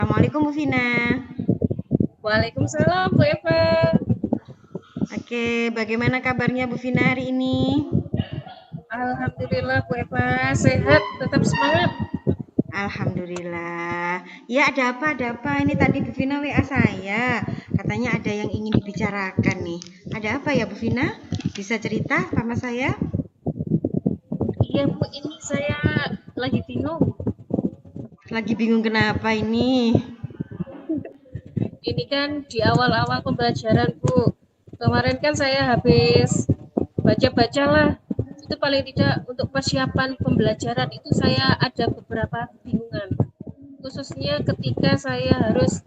Assalamualaikum Bu Vina. Waalaikumsalam Bu Eva. Oke, bagaimana kabarnya Bu Vina hari ini? Alhamdulillah Bu Eva sehat, tetap semangat. Alhamdulillah. Ya, ada apa? Ada apa? Ini tadi Bu Vina WA saya. Katanya ada yang ingin dibicarakan nih. Ada apa ya Bu Vina? Bisa cerita sama saya? Iya Bu, ini saya lagi bingung. Lagi bingung kenapa ini? Ini kan di awal-awal pembelajaran Bu. Kemarin kan saya habis baca-baca lah. Itu paling tidak untuk persiapan pembelajaran itu saya ada beberapa kebingungan. Khususnya ketika saya harus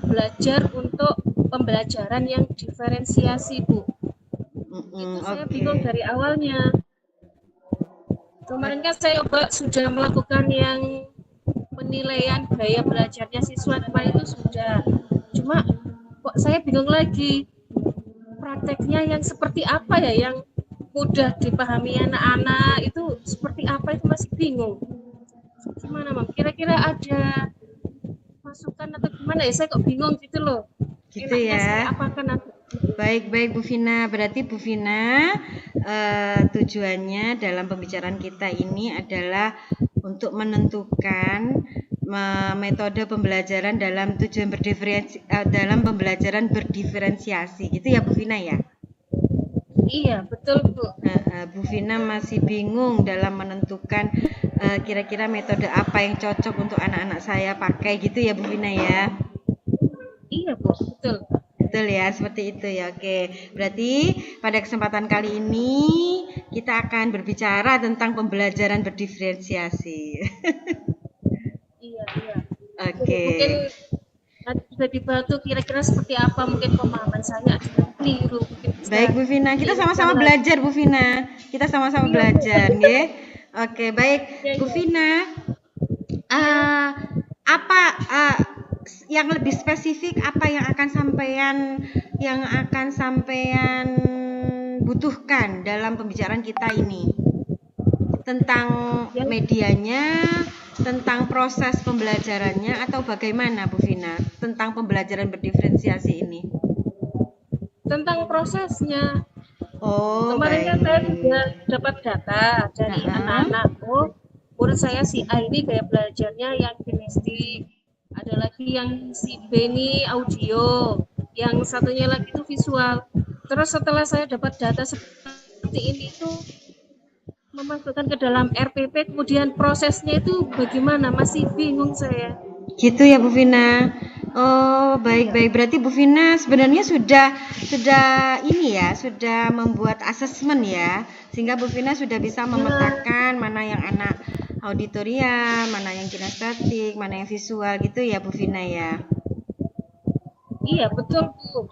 belajar untuk pembelajaran yang diferensiasi Bu. Itu saya Oke. bingung dari awalnya. Kemarin kan saya sudah melakukan yang penilaian gaya belajarnya siswa kemarin itu sudah. Cuma kok saya bingung lagi prakteknya yang seperti apa ya yang mudah dipahami anak-anak itu seperti apa itu masih bingung. Gimana Mam? Kira-kira ada masukan atau gimana ya? Saya kok bingung gitu loh. Gitu Enaknya ya. saya apakan nanti? Baik-baik Bu Vina, berarti Bu Vina tujuannya dalam pembicaraan kita ini adalah untuk menentukan metode pembelajaran dalam dalam pembelajaran berdiferensiasi, gitu ya Bu Vina ya. Iya, betul Bu. Bu Vina masih bingung dalam menentukan kira-kira metode apa yang cocok untuk anak-anak saya pakai, gitu ya Bu Vina ya. Iya Bu, betul. Betul ya, seperti itu ya. Oke, berarti pada kesempatan kali ini kita akan berbicara tentang pembelajaran berdiferensiasi. Iya, iya. Oke. Mungkin nanti bisa dibantu kira-kira seperti apa mungkin pemahaman saya ada yang keliru mungkin bisa Baik Bu Vina, kita diingatkan sama-sama lagi. belajar Bu Vina. Kita sama-sama Iya Bu, belajar, nggih. Oke, baik iya Bu iya Vina. iya. eh, apa yang lebih spesifik apa yang akan sampean butuhkan dalam pembicaraan kita ini tentang Yang medianya, tentang proses pembelajarannya atau bagaimana Bu Vina tentang pembelajaran berdiferensiasi ini? tentang prosesnya. Oh, Kemarin kan saya sudah baik. dapat data dari Heeh. anak-anak. Oh, menurut saya si A ini gaya belajarnya yang kinestik. Ada lagi yang si B ini audio. Yang satunya lagi itu visual. Terus setelah saya dapat data seperti ini tuh memasukkan ke dalam RPP kemudian prosesnya itu bagaimana masih bingung saya. Gitu ya Bu Vina. Oh, Iya, baik-baik. Berarti Bu Vina sebenarnya sudah ini ya, sudah membuat asesmen ya. Sehingga Bu Vina sudah bisa iya, memetakan mana yang anak auditorium, mana yang kinestetik, mana yang visual gitu ya Bu Vina ya. iya betul Bu.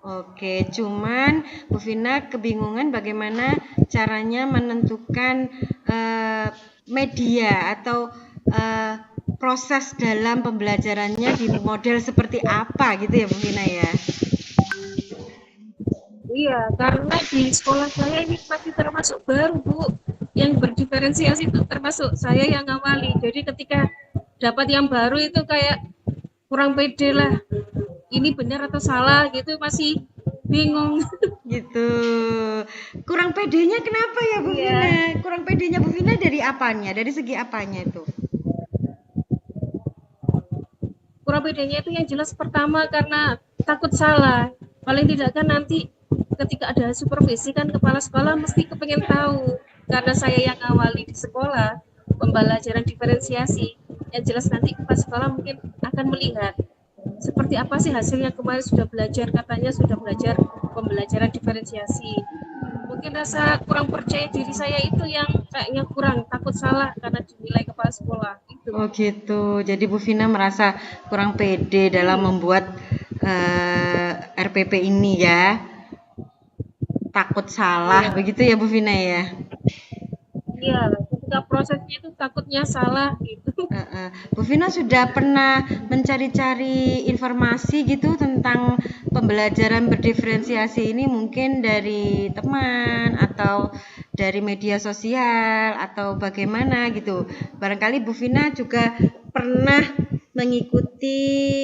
Oke, cuman Bu Vina kebingungan bagaimana caranya menentukan media atau eh, proses dalam pembelajarannya di model seperti apa gitu ya Bu Vina ya. Iya, karena di sekolah saya ini masih termasuk baru Bu. Yang berdiferensiasi itu termasuk saya yang ngawali. Jadi ketika dapat yang baru itu kayak kurang pede lah. Ini benar atau salah gitu masih bingung. Gitu. Kurang pedenya kenapa ya Bu Vina? Iya, Kurang pedenya Bu Vina dari apanya? Dari segi apanya itu? kurang bedanya itu yang jelas pertama karena takut salah. Paling tidak kan nanti ketika ada supervisi kan kepala sekolah mesti kepengen tahu. Karena saya yang awali di sekolah pembelajaran diferensiasi. Yang jelas nanti kepala sekolah mungkin akan melihat seperti apa sih hasilnya kemarin sudah belajar katanya sudah belajar pembelajaran diferensiasi. Mungkin rasa kurang percaya diri saya itu yang kayaknya kurang takut salah karena dinilai kepala sekolah itu. Oh gitu. Jadi Bu Vina merasa kurang pede dalam Iya, membuat RPP ini ya. Takut salah, iya. begitu ya Bu Vina ya. Iya, ketika prosesnya itu takutnya salah gitu. Bu Vina sudah pernah mencari-cari informasi gitu tentang pembelajaran berdiferensiasi ini mungkin dari teman atau dari media sosial atau bagaimana gitu. Barangkali Bu Vina juga pernah mengikuti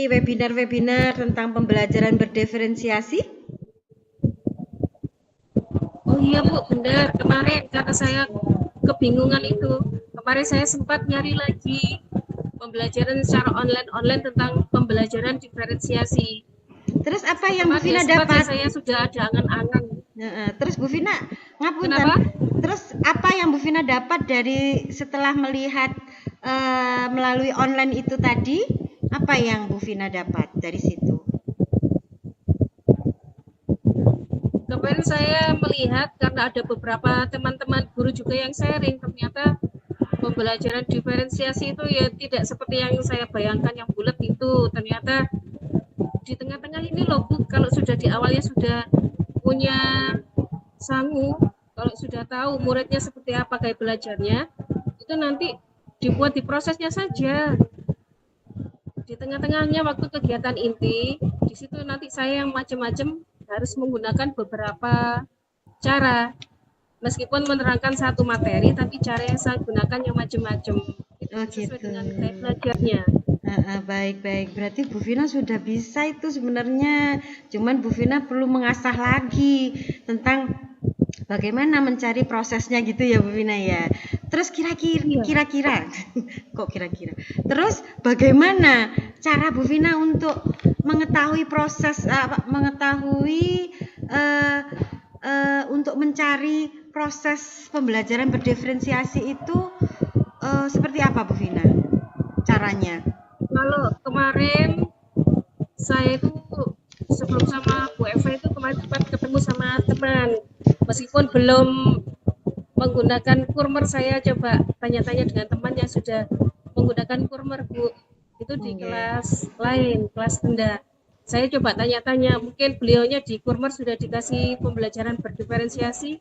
webinar-webinar tentang pembelajaran berdiferensiasi? Oh iya Bu, benar. Kemarin karena saya kebingungan itu. Kemarin saya sempat nyari lagi pembelajaran secara online tentang pembelajaran diferensiasi. Terus apa yang Bu Kemarin ya Vina sempat dapat? saya sudah ada angan-angan. Terus Bu Vina ngapunten. Kenapa? Terus apa yang Bu Vina dapat dari setelah melihat melalui online itu tadi? Apa yang Bu Vina dapat dari situ? Kemarin saya melihat karena ada beberapa teman-teman guru juga yang sharing, ternyata pembelajaran diferensiasi itu ya tidak seperti yang saya bayangkan yang bulat itu. Ternyata di tengah-tengah ini loh Bu, kalau sudah di awalnya sudah punya sangu, kalau sudah tahu muridnya seperti apa kayak belajarnya, itu nanti dibuat di prosesnya saja. Di tengah-tengahnya waktu kegiatan inti, di situ nanti saya yang macam-macam harus menggunakan beberapa cara. Meskipun menerangkan satu materi, tapi cara yang saya gunakan yang macam-macam. Itu sesuai gitu. dengan gaya belajarnya. Baik. Berarti Bu Vina sudah bisa itu sebenarnya. Cuman Bu Vina perlu mengasah lagi tentang bagaimana mencari prosesnya gitu ya Bu Vina ya. Terus kira-kira kok kira-kira. Terus bagaimana cara Bu Vina untuk mengetahui proses mengetahui untuk mencari proses pembelajaran berdiferensiasi itu seperti apa Bu Vina caranya? Kalau kemarin saya itu sebelum sama Bu Eva itu kemarin sempat ketemu sama teman, meskipun belum menggunakan kurmer, saya coba tanya-tanya dengan teman yang sudah menggunakan kurmer Bu, itu di kelas lain, kelas rendah. Saya coba tanya-tanya, mungkin beliaunya di kurmer sudah dikasih pembelajaran berdiferensiasi.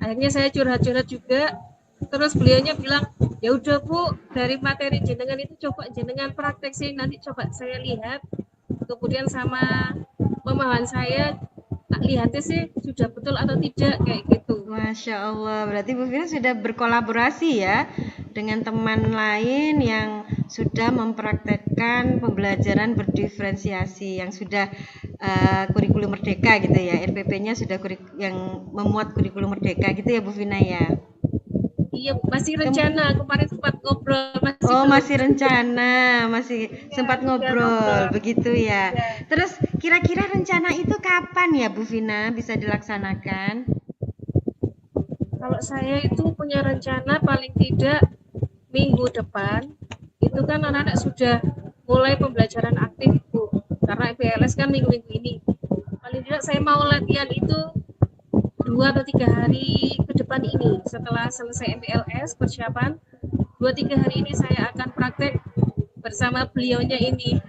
Akhirnya saya curhat-curhat juga, terus beliaunya bilang, ya udah Bu, dari materi jenengan itu coba jenengan praktek sih, nanti coba saya lihat. Kemudian sama pemahaman saya, tak lihatnya sih sudah betul atau tidak kayak gitu. Masya Allah, berarti Bu Vina sudah berkolaborasi ya dengan teman lain yang sudah mempraktekkan pembelajaran berdiferensiasi, yang sudah kurikulum merdeka gitu ya, RPP-nya sudah yang memuat kurikulum merdeka gitu ya Bu Vina ya. Iya, masih rencana. Kemarin sempat ngobrol. Masih rencana, masih sempat ngobrol, begitu ya. Terus kira-kira rencana itu kapan ya Bu Vina bisa dilaksanakan? Kalau saya itu punya rencana paling tidak minggu depan. Itu kan anak-anak sudah mulai pembelajaran aktif Bu. Karena PLS kan minggu-minggu ini. Paling tidak saya mau latihan itu 2 atau 3 hari ke depan ini. Setelah selesai MPLS persiapan, 2-3 hari ini saya akan praktek bersama beliaunya ini.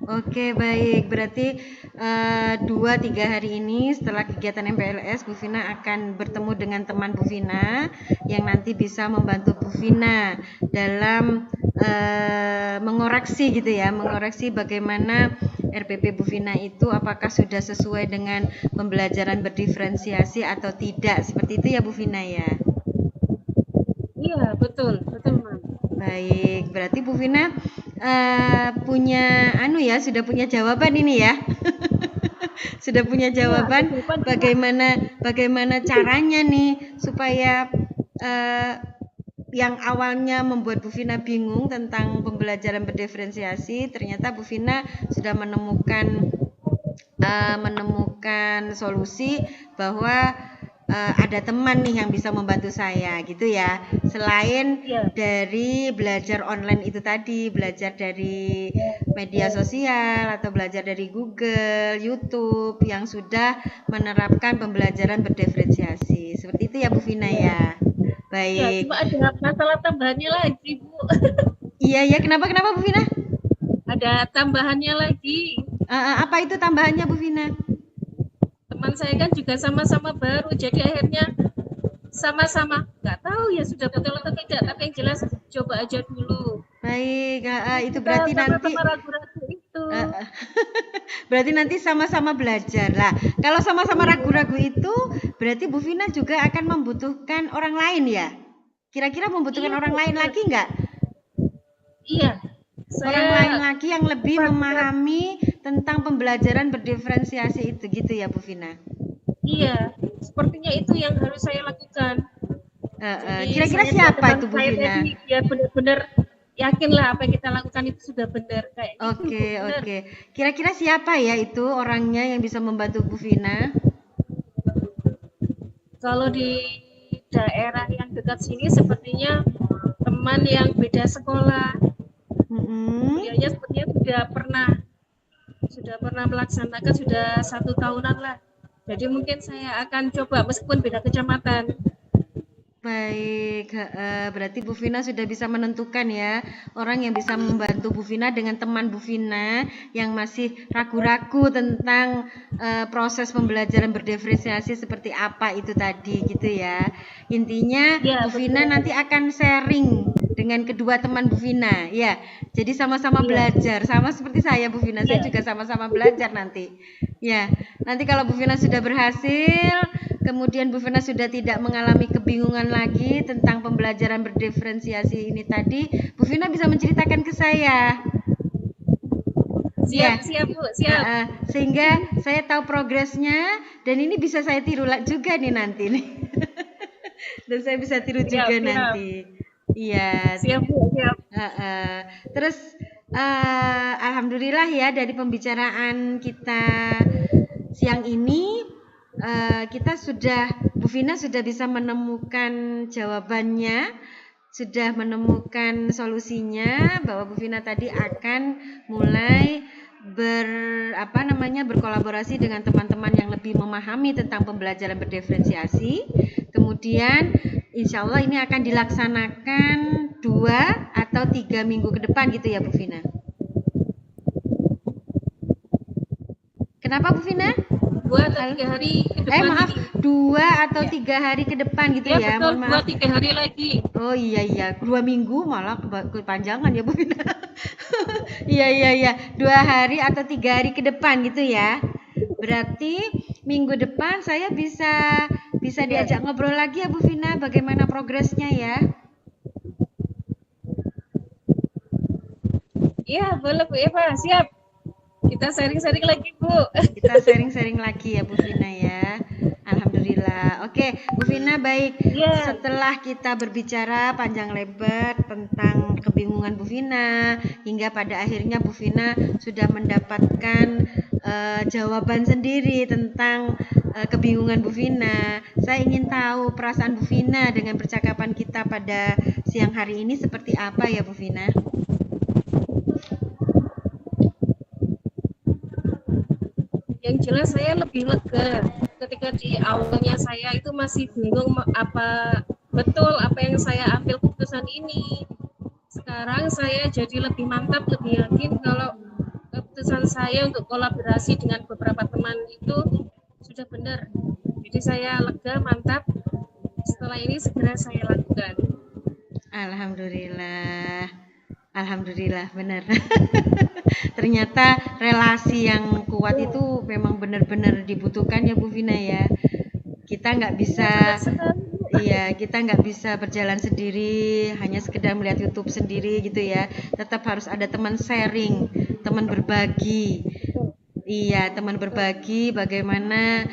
Oke, baik. Berarti 2-3 hari ini setelah kegiatan MPLS, Bu Vina akan bertemu dengan teman Bu Vina yang nanti bisa membantu Bu Vina dalam mengoreksi gitu ya, mengoreksi bagaimana RPP Bu Vina itu apakah sudah sesuai dengan pembelajaran berdiferensiasi atau tidak. Seperti itu ya Bu Vina ya. Iya, betul, Mam. Baik, berarti Bu Vina punya sudah punya jawaban ini ya. Sudah punya jawaban bagaimana caranya nih supaya yang awalnya membuat Bu Vina bingung tentang pembelajaran berdiferensiasi, ternyata Bu Vina sudah menemukan solusi bahwa ada teman nih yang bisa membantu saya gitu ya. Selain dari belajar online itu tadi, belajar dari media sosial atau belajar dari Google, YouTube yang sudah menerapkan pembelajaran berdiferensiasi. Seperti itu ya Bu Vina ya. Baik. Ya, cuma ada masalah tambahannya lagi Bu. Iya, kenapa Bu Vina? Ada tambahannya lagi. Apa itu tambahannya Bu Vina? Teman saya kan juga sama-sama baru, jadi akhirnya sama-sama nggak tahu ya sudah betul atau tidak, tapi yang jelas coba aja dulu. Baik, itu berarti nanti ragu-ragu itu. Berarti nanti sama-sama belajar lah. Kalau sama-sama ragu-ragu itu berarti Bu Vina juga akan membutuhkan orang lain ya? Kira-kira membutuhkan orang lain lagi nggak? Iya. orang lain Saya lagi yang lebih pada memahami tentang pembelajaran berdiferensiasi itu gitu ya Bu Vina. iya, sepertinya itu yang harus saya lakukan. Jadi Kira-kira saya dengan siapa teman itu Bu saya Vina? tadi biar benar-benar yakinlah apa yang kita lakukan itu sudah benar kayak gitu Oke, Bu, benar. oke. Kira-kira siapa ya itu orangnya yang bisa membantu Bu Vina? Kalau di daerah yang dekat sini sepertinya teman yang beda sekolah. Mm-mm. Dianya sepertinya sudah pernah melaksanakan sudah 1 tahunan lah. Jadi mungkin saya akan coba meskipun beda kecamatan. Baik, berarti Bu Vina sudah bisa menentukan ya orang yang bisa membantu Bu Vina dengan teman Bu Vina yang masih ragu-ragu tentang proses pembelajaran berdiferensiasi seperti apa itu tadi gitu ya. Intinya Ya Bu Vina betul. nanti akan sharing dengan kedua teman Bu Vina ya. Jadi sama-sama Iya, belajar, sama seperti saya Bu Vina, saya iya, juga sama-sama belajar nanti. Ya, nanti kalau Bu Vina sudah berhasil, kemudian Bu Vina sudah tidak mengalami kebingungan lagi tentang pembelajaran berdiferensiasi ini tadi, Bu Vina bisa menceritakan ke saya. siap, Ya, siap Bu, siap. sehingga saya tahu progresnya dan ini bisa saya tiru juga nih nanti nih. Dan saya bisa tiru Siap, juga siap, nanti. Iya. siap Bu, siap. Terus alhamdulillah ya dari pembicaraan kita siang ini kita sudah Bu Vina sudah bisa menemukan jawabannya, sudah menemukan solusinya bahwa Bu Vina tadi akan mulai berkolaborasi dengan teman-teman yang lebih memahami tentang pembelajaran berdiferensiasi. Kemudian insya Allah ini akan dilaksanakan 2 atau 3 minggu ke depan gitu ya Bu Vina. Kenapa Bu Vina? 2 atau 3 hari ke depan Maaf, ini. 2 atau Ya, 3 hari ke depan gitu ya ya. betul, Mohon dua maaf. tiga hari lagi. Oh iya 2 minggu malah kepanjangan ya Bu Vina. Iya 2 hari atau 3 hari ke depan gitu ya. Berarti minggu depan saya bisa Ya, diajak ngobrol lagi ya Bu Vina, bagaimana progresnya ya. iya boleh Bu Eva, siap. Kita sharing-sharing lagi Bu. Kita sharing-sharing lagi ya Bu Vina ya. Alhamdulillah. Oke, Bu Vina baik. Iya, Setelah kita berbicara panjang lebar tentang kebingungan Bu Vina, hingga pada akhirnya Bu Vina sudah mendapatkan jawaban sendiri tentang kebingungan Bu Vina. Saya ingin tahu perasaan Bu Vina dengan percakapan kita pada siang hari ini seperti apa ya Bu Vina? yang jelas saya lebih lega ketika di awalnya saya itu masih bingung apa betul apa yang saya ambil keputusan ini. Sekarang saya jadi lebih mantap, lebih yakin kalau keputusan saya untuk kolaborasi dengan beberapa teman itu sudah benar. Jadi saya lega, mantap. Setelah ini segera saya lakukan. Alhamdulillah. Alhamdulillah benar. Ternyata relasi yang kuat itu memang benar-benar dibutuhkan ya Bu Vina ya. Kita nggak Iya bisa, benar sekali. iya kita nggak bisa berjalan sendiri, hanya sekedar melihat YouTube sendiri gitu ya. Tetap harus ada teman sharing, teman berbagi. Iya, teman berbagi bagaimana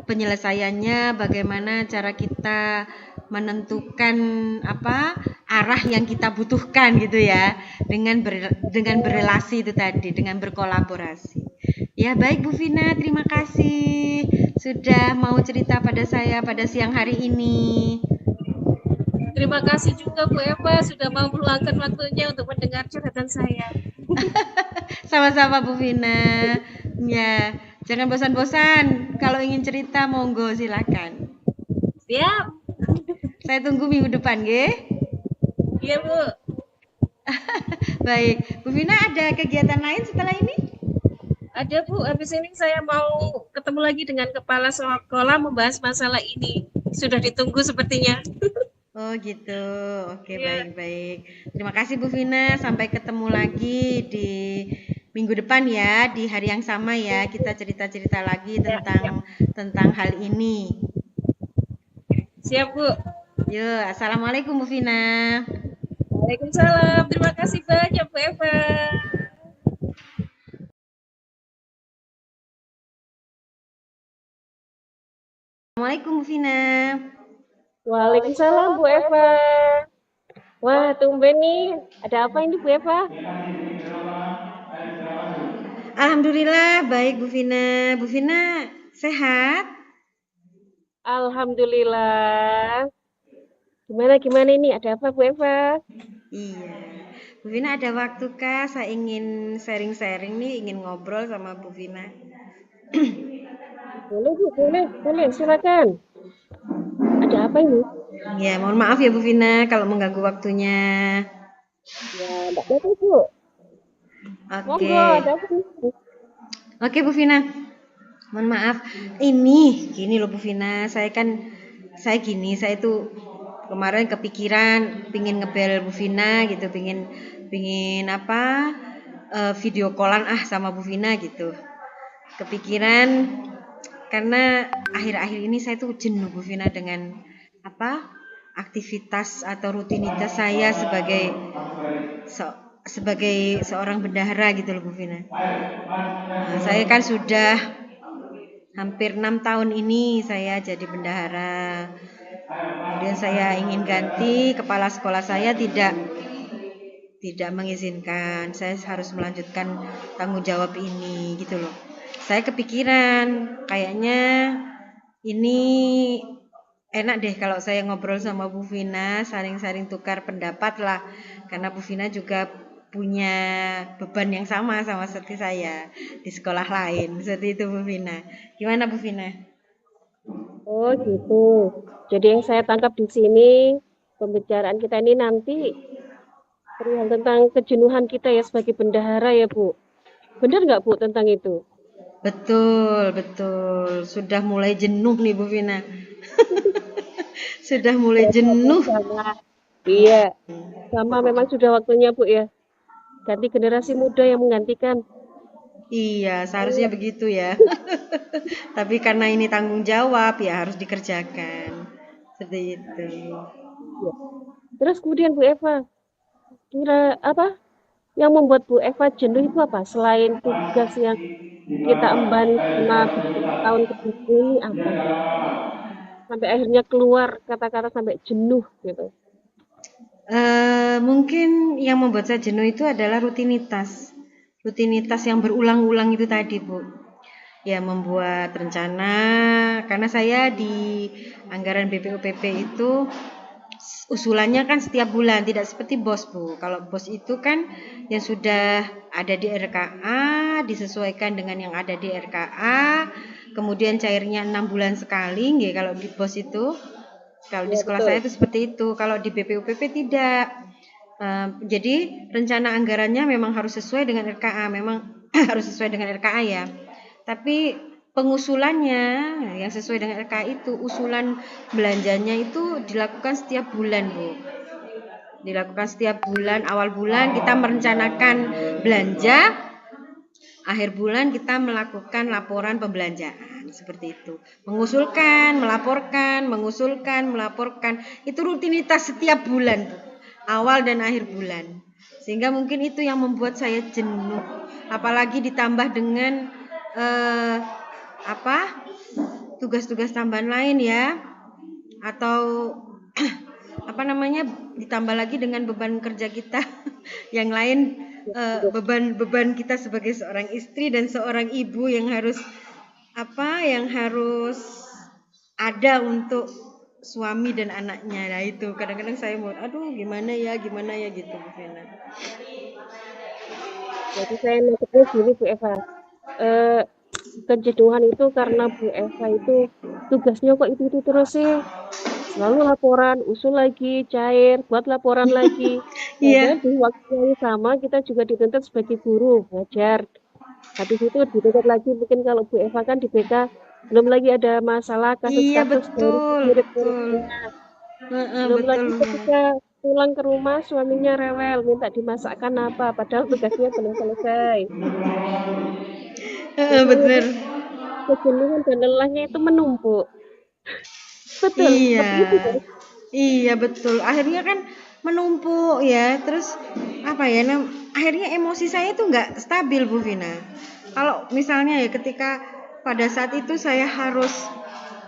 penyelesaiannya, bagaimana cara kita menentukan arah yang kita butuhkan gitu ya, dengan berelasi itu tadi, dengan berkolaborasi. Ya baik Bu Vina, terima kasih sudah mau cerita pada saya pada siang hari ini. Terima kasih juga Bu Eva sudah mau meluangkan waktunya untuk mendengar curhatan saya. Sama-sama Bu Vina. Ya, jangan bosan-bosan. Kalau ingin cerita monggo silakan. Siap. Saya tunggu minggu depan, nggih. Iya Bu. Baik, Bu Vina ada kegiatan lain setelah ini? Ada Bu, habis ini saya mau ketemu lagi dengan kepala sekolah membahas masalah ini. Sudah ditunggu sepertinya. Oh gitu. Oke, Iya, baik-baik. Terima kasih Bu Vina. Sampai ketemu lagi di minggu depan ya, di hari yang sama ya. Kita cerita-cerita lagi ya, siap. tentang hal ini. Siap Bu. Yo, assalamualaikum Bu Vina. Waalaikumsalam. Terima kasih banyak Bu Eva. Assalamualaikum Bu Vina. Waalaikumsalam Bu Eva. Wah, tumben nih. Ada apa ini Bu Eva? Alhamdulillah baik Bu Vina. Bu Vina sehat? Alhamdulillah. Gimana ini? Ada apa Bu Eva? Iya. Bu Vina ada waktu kah? Saya ingin sharing-sharing nih, ingin ngobrol sama Bu Vina. Boleh Bu, boleh. Silakan. Ada apa ini? Ya, mohon maaf ya Bu Vina kalau mengganggu waktunya. Ya, enggak apa-apa Bu. Oke. Monggo, ada apa nih? Oke Bu Vina. Mohon maaf. Ini gini loh Bu Vina, saya itu kemarin kepikiran pingin ngebel Bu Vina gitu, pingin apa? Video callan sama Bu Vina gitu. Kepikiran karena akhir-akhir ini saya tuh jenuh Bu Vina dengan apa? Aktivitas atau rutinitas saya sebagai seorang bendahara gitu loh Bu Vina. Nah, saya kan sudah hampir 6 tahun ini saya jadi bendahara. Kemudian saya ingin ganti, kepala sekolah saya tidak mengizinkan. Saya harus melanjutkan tanggung jawab ini gitu loh. Saya kepikiran kayaknya ini enak deh kalau saya ngobrol sama Bu Vina, saling-saling tukar pendapat lah. Karena Bu Vina juga punya beban yang sama seperti saya di sekolah lain. Seperti itu Bu Vina. Gimana Bu Vina? Oh, gitu. Jadi yang saya tangkap di sini, pembicaraan kita ini nanti perihal tentang kejenuhan kita ya sebagai bendahara ya, Bu. Benar nggak, Bu, tentang itu? Betul, betul. Sudah mulai jenuh nih Bu Vina. Sudah mulai jenuh. Sama. Iya, sama memang sudah waktunya, Bu ya. Ganti generasi muda yang menggantikan. Iya, seharusnya begitu ya. Tapi karena ini tanggung jawab ya harus dikerjakan. Seperti itu. Ya. Terus kemudian Bu Eva, kira apa yang membuat Bu Eva jenuh itu apa? Selain tugas yang kita emban selama beberapa tahun ke belakang ini apa? Sampai akhirnya keluar kata-kata sampai jenuh gitu. Mungkin yang membuat saya jenuh itu adalah rutinitas. Rutinitas yang berulang-ulang itu tadi, Bu. Ya, membuat rencana karena saya di anggaran BPUPP itu usulannya kan setiap bulan, tidak seperti BOS, Bu. Kalau BOS itu kan yang sudah ada di RKA disesuaikan dengan yang ada di RKA, kemudian cairnya 6 bulan sekali, nggih, kalau di BOS itu. Kalau di Ya sekolah betul. saya itu seperti itu. Kalau di BPUPP tidak. Jadi rencana anggarannya memang harus sesuai dengan RKA, memang harus sesuai dengan RKA ya. Tapi pengusulannya yang sesuai dengan RKA itu, usulan belanjanya itu dilakukan setiap bulan, Bu. Dilakukan setiap bulan, awal bulan kita merencanakan belanja, akhir bulan kita melakukan laporan pembelanjaan seperti itu. Mengusulkan, melaporkan, mengusulkan, melaporkan. Itu rutinitas setiap bulan, Bu. Awal dan akhir bulan. Sehingga mungkin itu yang membuat saya jenuh. Apalagi ditambah dengan eh, apa? Tugas-tugas tambahan lain ya. Atau apa namanya? Ditambah lagi dengan beban kerja kita yang lain, beban kita sebagai seorang istri dan seorang ibu yang harus ada untuk suami dan anaknya. Nah itu kadang-kadang saya mau aduh gimana ya gitu Bu Vina. Jadi saya nangkepnya gini Bu Eva. Eh, kejenuhan itu karena Bu Eva itu tugasnya kok itu terus sih. Selalu laporan, usul lagi, cair, buat laporan lagi. Iya, Padahal di waktu yang sama kita juga dituntut sebagai guru, ngajar. Habis itu dituntut lagi mungkin kalau Bu Eva kan di BK belum lagi ada masalah iya kasus-kasus dari betul, betul. murid-muridnya. Belum Betul lagi Bu Vina. ketika pulang ke rumah suaminya rewel, minta dimasakkan apa, padahal tugasnya belum selesai. Rasanya itu Bener. kejenuhan dan lelahnya itu menumpuk. Betul, Iya. seperti itu kan? Iya betul. Akhirnya kan menumpuk ya. Terus apa ya? Akhirnya emosi saya itu nggak stabil Bu Vina. Kalau misalnya ya ketika pada saat itu saya harus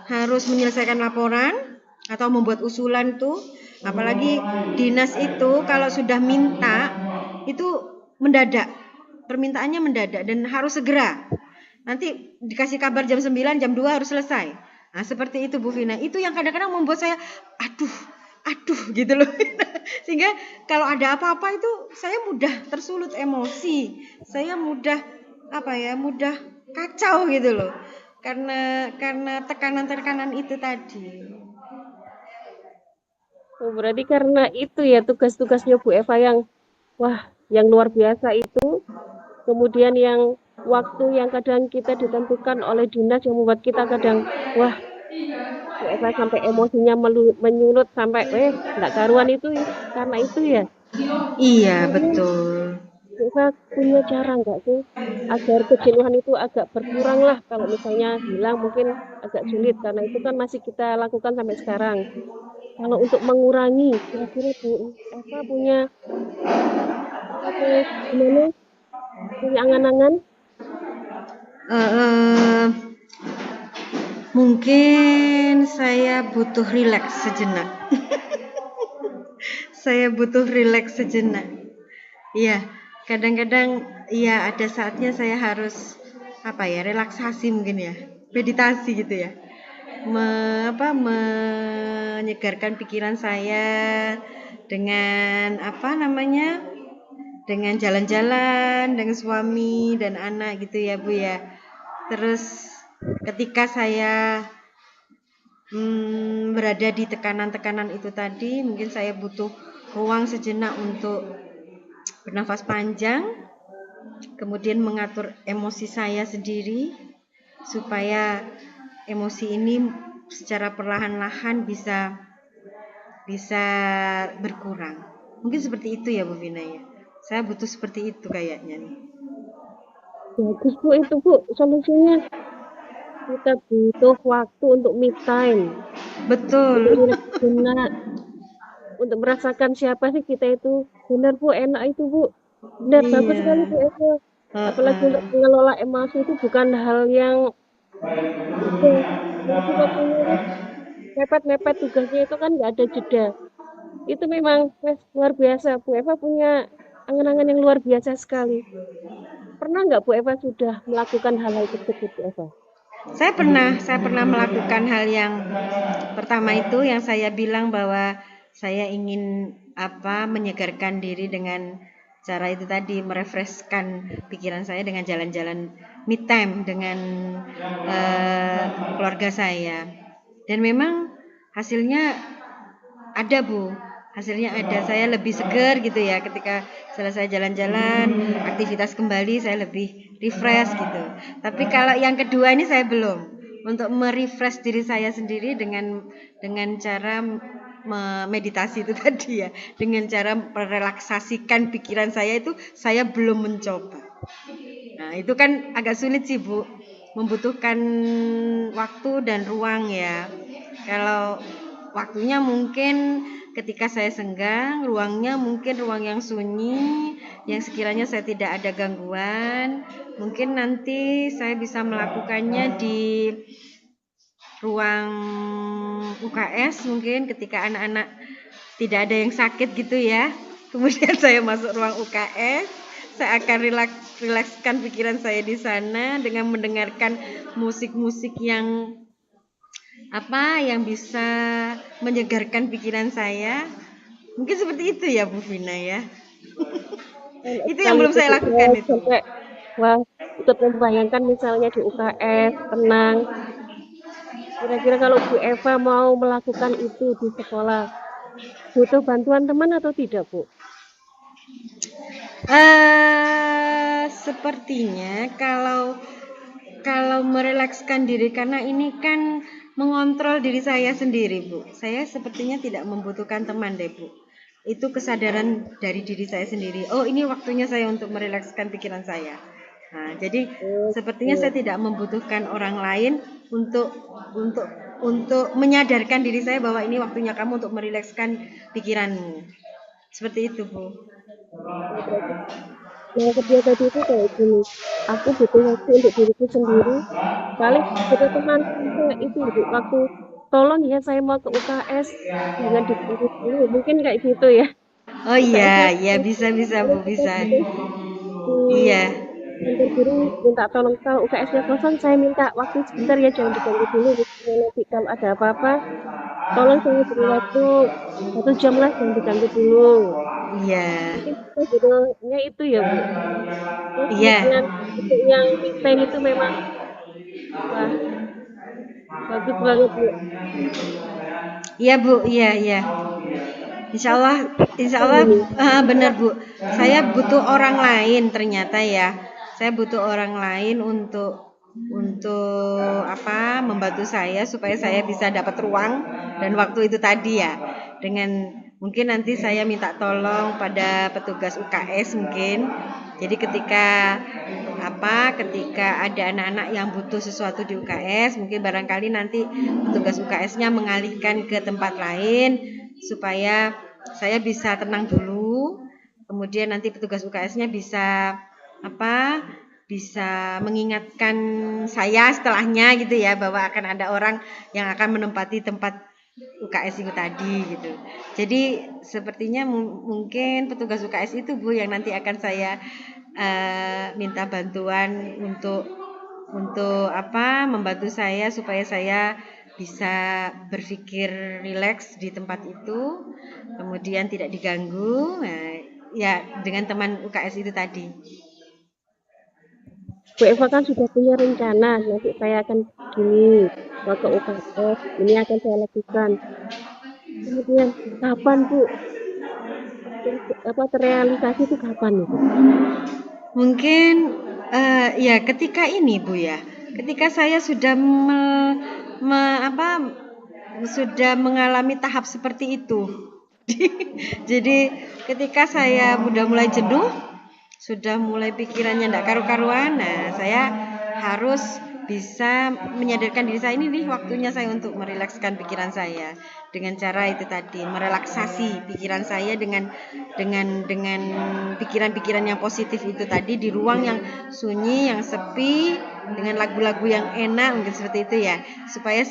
harus menyelesaikan laporan atau membuat usulan tuh, apalagi dinas itu kalau sudah minta itu mendadak. Permintaannya mendadak dan harus segera. Nanti dikasih kabar jam 9, jam 2 harus selesai. Nah, seperti itu Bu Vina. Itu yang kadang-kadang membuat saya aduh, aduh gitu loh. Sehingga kalau ada apa-apa itu saya mudah tersulut emosi. Saya mudah apa ya, mudah kacau gitu loh. Karena tekanan-tekanan itu tadi. Oh, berarti karena itu ya tugas-tugasnya Bu Eva yang wah, yang luar biasa itu, kemudian yang waktu yang kadang kita ditentukan oleh dinas yang membuat kita kadang wah, Bu Eva sampai emosinya menyulut sampai nggak karuan itu karena itu ya. Iya, Kemudian betul. Bu Eva punya cara nggak sih agar kejenuhan itu agak berkurang lah kalau misalnya hilang mungkin agak sulit karena itu kan masih kita lakukan sampai sekarang. Kalau untuk mengurangi, kira-kira Bu Eva punya atau gimana? Punya angan-angan? Eh, eh, mungkin saya butuh rileks sejenak. Saya butuh rileks sejenak. Iya, kadang-kadang iya ada saatnya saya harus apa ya, relaksasi mungkin ya. Meditasi gitu ya. Menyegarkan pikiran saya dengan apa namanya? Dengan jalan-jalan dengan suami dan anak gitu ya, Bu ya. Terus ketika saya berada di tekanan-tekanan itu tadi, mungkin saya butuh ruang sejenak untuk bernafas panjang, kemudian mengatur emosi saya sendiri supaya emosi ini secara perlahan-lahan bisa bisa berkurang. Mungkin seperti itu ya Bu Vina ya. Saya butuh seperti itu kayaknya nih. Bagus Bu itu Bu solusinya. Kita butuh waktu untuk me time, untuk Betul. rileks sejenak, untuk merasakan siapa sih kita itu. Benar Bu, enak itu Bu. Benar, bagus Iya. sekali Bu Eva. Apalagi untuk Heeh. mengelola emosi itu bukan hal yang mudah. Apalagi waktunya kan mepet-mepet tugasnya itu kan nggak ada jeda. Itu memang luar biasa. Bu Eva punya angan-angan yang luar biasa sekali. Pernah nggak Bu Eva sudah melakukan hal-hal tersebut Bu Eva? Saya pernah melakukan hal yang pertama itu yang saya bilang bahwa saya ingin menyegarkan diri dengan cara itu tadi merefreshkan pikiran saya dengan jalan-jalan me time dengan keluarga saya. Dan memang hasilnya ada Bu, hasilnya ada. Saya lebih segar gitu ya ketika selesai jalan-jalan, aktivitas kembali saya lebih refresh gitu. Tapi kalau yang kedua ini saya belum. Untuk merefresh diri saya sendiri dengan cara meditasi itu tadi ya, dengan cara merelaksasikan pikiran saya itu saya belum mencoba. Nah, itu kan agak sulit sih, Bu. Membutuhkan waktu dan ruang ya. Kalau waktunya mungkin ketika saya senggang, ruangnya mungkin ruang yang sunyi, yang sekiranya saya tidak ada gangguan. Mungkin nanti saya bisa melakukannya di ruang UKS mungkin ketika anak-anak tidak ada yang sakit gitu ya. Kemudian saya masuk ruang UKS, saya akan rilekskan pikiran saya di sana dengan mendengarkan musik-musik yang bisa menyegarkan pikiran saya. Mungkin seperti itu ya Bu Vina ya. Enak Itu yang sekali belum itu saya Bu. lakukan itu. Sampai wah ikut membayangkan misalnya di UKS tenang. Kira-kira kalau Bu Eva mau melakukan itu di sekolah, butuh bantuan teman atau tidak Bu? Sepertinya kalau kalau merelakskan diri karena ini kan mengontrol diri saya sendiri, Bu. Saya sepertinya tidak membutuhkan teman deh, Bu. Itu kesadaran dari diri saya sendiri. Oh, ini waktunya saya untuk merelakskan pikiran saya. Nah, jadi Oh, sepertinya saya gitu. tidak membutuhkan orang lain untuk untuk untuk menyadarkan diri saya bahwa ini waktunya kamu untuk merilekskan pikiranmu. Seperti itu, Bu. Oh, berarti nangkep dia tadi itu kayak gini. Aku butuh waktu untuk diriku sendiri. Paling kata temanku kayak itu Bu, waktu tolong ya saya mau ke UKS, jangan diganggu dulu. Mungkin kayak gitu ya. Oh UKS-nya iya, iya bisa paling Bu, kita bisa. butuh di Iya. kantor guru minta tolong kalau UKS-nya kosong, saya minta waktu sebentar ya, jangan diganggu dulu. Misalnya nanti kalau ada apa-apa, tolong saya beri waktu 1 jam lah, jangan diganggu dulu. Iya. Mungkin kita judulnya itu ya Bu. Terus Iya. kemudian untuk yang me time itu memang wah bagus banget Bu. Iya Bu, iya iya. Terus Insya apa Allah ini? benar Bu. Saya butuh orang lain ternyata ya. Saya butuh orang lain untuk apa membantu saya supaya saya bisa dapat ruang dan waktu itu tadi ya. Dengan mungkin nanti saya minta tolong pada petugas UKS mungkin. Jadi ketika ada anak-anak yang butuh sesuatu di UKS, mungkin barangkali nanti petugas UKS-nya mengalihkan ke tempat lain supaya saya bisa tenang dulu. Kemudian nanti petugas UKS-nya bisa mengingatkan saya setelahnya gitu ya, bahwa akan ada orang yang akan menempati tempat UKS itu tadi gitu. Jadi sepertinya mungkin petugas UKS itu Bu yang nanti akan saya minta bantuan untuk membantu saya supaya saya bisa berpikir rileks di tempat itu, kemudian tidak diganggu. Nah, ya dengan teman UKS itu tadi. Bu Eva kan sudah punya rencana, nanti saya akan gini, mau ke UKS, ini akan saya lakukan. Kemudian kapan Bu apa terrealisasi itu kapan itu? Mungkin ya ketika ini Bu ya, ketika saya sudah sudah mengalami tahap seperti itu. Jadi ketika saya udah mulai jenuh, sudah mulai pikirannya tidak karu-karuan, nah saya harus bisa menyadarkan diri saya, ini nih waktunya saya untuk merilekskan pikiran saya dengan cara itu tadi, merelaksasi pikiran saya dengan pikiran-pikiran yang positif itu tadi di ruang yang sunyi, yang sepi, dengan lagu-lagu yang enak, mungkin seperti itu ya, supaya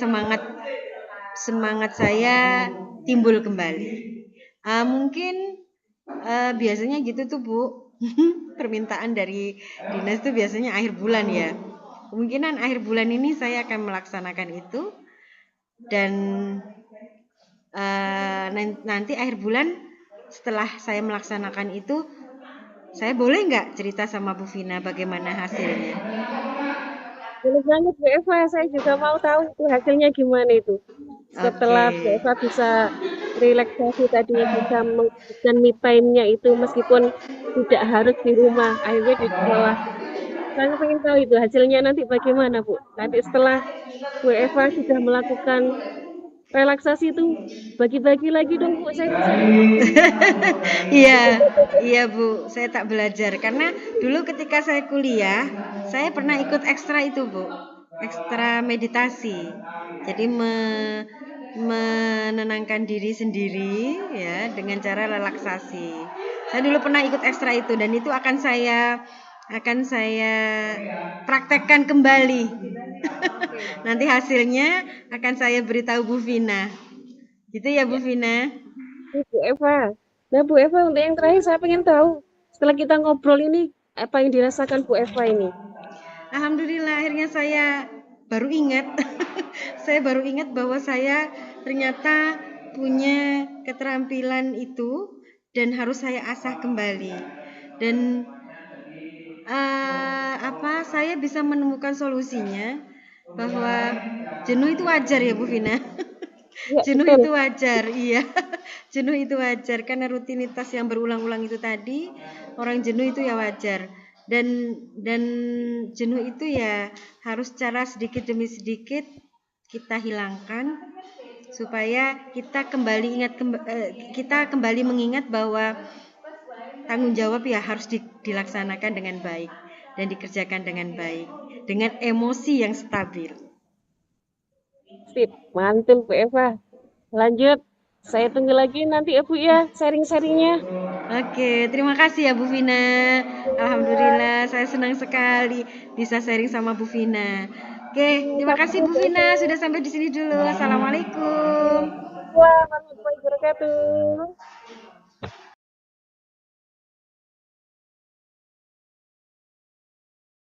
semangat saya timbul kembali. Mungkin biasanya gitu tuh Bu. Permintaan dari dinas itu biasanya akhir bulan ya. Kemungkinan akhir bulan ini saya akan melaksanakan itu, dan nanti akhir bulan setelah saya melaksanakan itu, saya boleh nggak cerita sama Bu Vina bagaimana hasilnya? Boleh banget Bu Eva, saya juga mau tahu itu hasilnya gimana itu. Oke. Setelah Bu Eva bisa relaksasi tadi, bisa menggunakan me time-nya itu meskipun tidak harus di rumah, akhirnya di sekolah. Saya pengen tahu itu hasilnya nanti bagaimana Bu. Nanti setelah Bu Eva sudah melakukan relaksasi itu, bagi-bagi lagi dong Bu, saya bisa. Iya, iya Bu, saya tak belajar karena dulu ketika saya kuliah, saya pernah ikut ekstra itu Bu, ekstra meditasi. Jadi menenangkan diri sendiri ya dengan cara relaksasi. Saya dulu pernah ikut ekstra itu, dan itu akan saya praktekkan kembali. Nanti hasilnya akan saya beritahu Bu Vina. Gitu ya Bu Ya, Vina. Bu Eva. Nah Bu Eva, untuk yang terakhir saya pengen tahu, setelah kita ngobrol ini, apa yang dirasakan Bu Eva ini? Alhamdulillah akhirnya saya baru ingat. Saya baru ingat bahwa saya ternyata punya keterampilan itu dan harus saya asah kembali. Dan saya bisa menemukan solusinya bahwa jenuh itu wajar ya Bu Vina. Ya, Jenuh betul. itu wajar, iya. Jenuh itu wajar karena rutinitas yang berulang-ulang itu tadi, orang jenuh itu ya wajar. Dan jenuh itu ya harus cara sedikit demi sedikit kita hilangkan supaya kita kembali mengingat bahwa tanggung jawab ya harus dilaksanakan dengan baik dan dikerjakan dengan baik dengan emosi yang stabil. Sip, mantul Bu Eva. Lanjut, saya tunggu lagi nanti ya Bu ya, sharing-sharingnya. Oke, terima kasih ya Bu Vina. Alhamdulillah, saya senang sekali bisa sharing sama Bu Vina. Oke, terima kasih Sama-sama Bu Bu Eva. Vina sudah sampai di sini dulu. Assalamualaikum. Waalaikumsalam warahmatullahi wabarakatuh.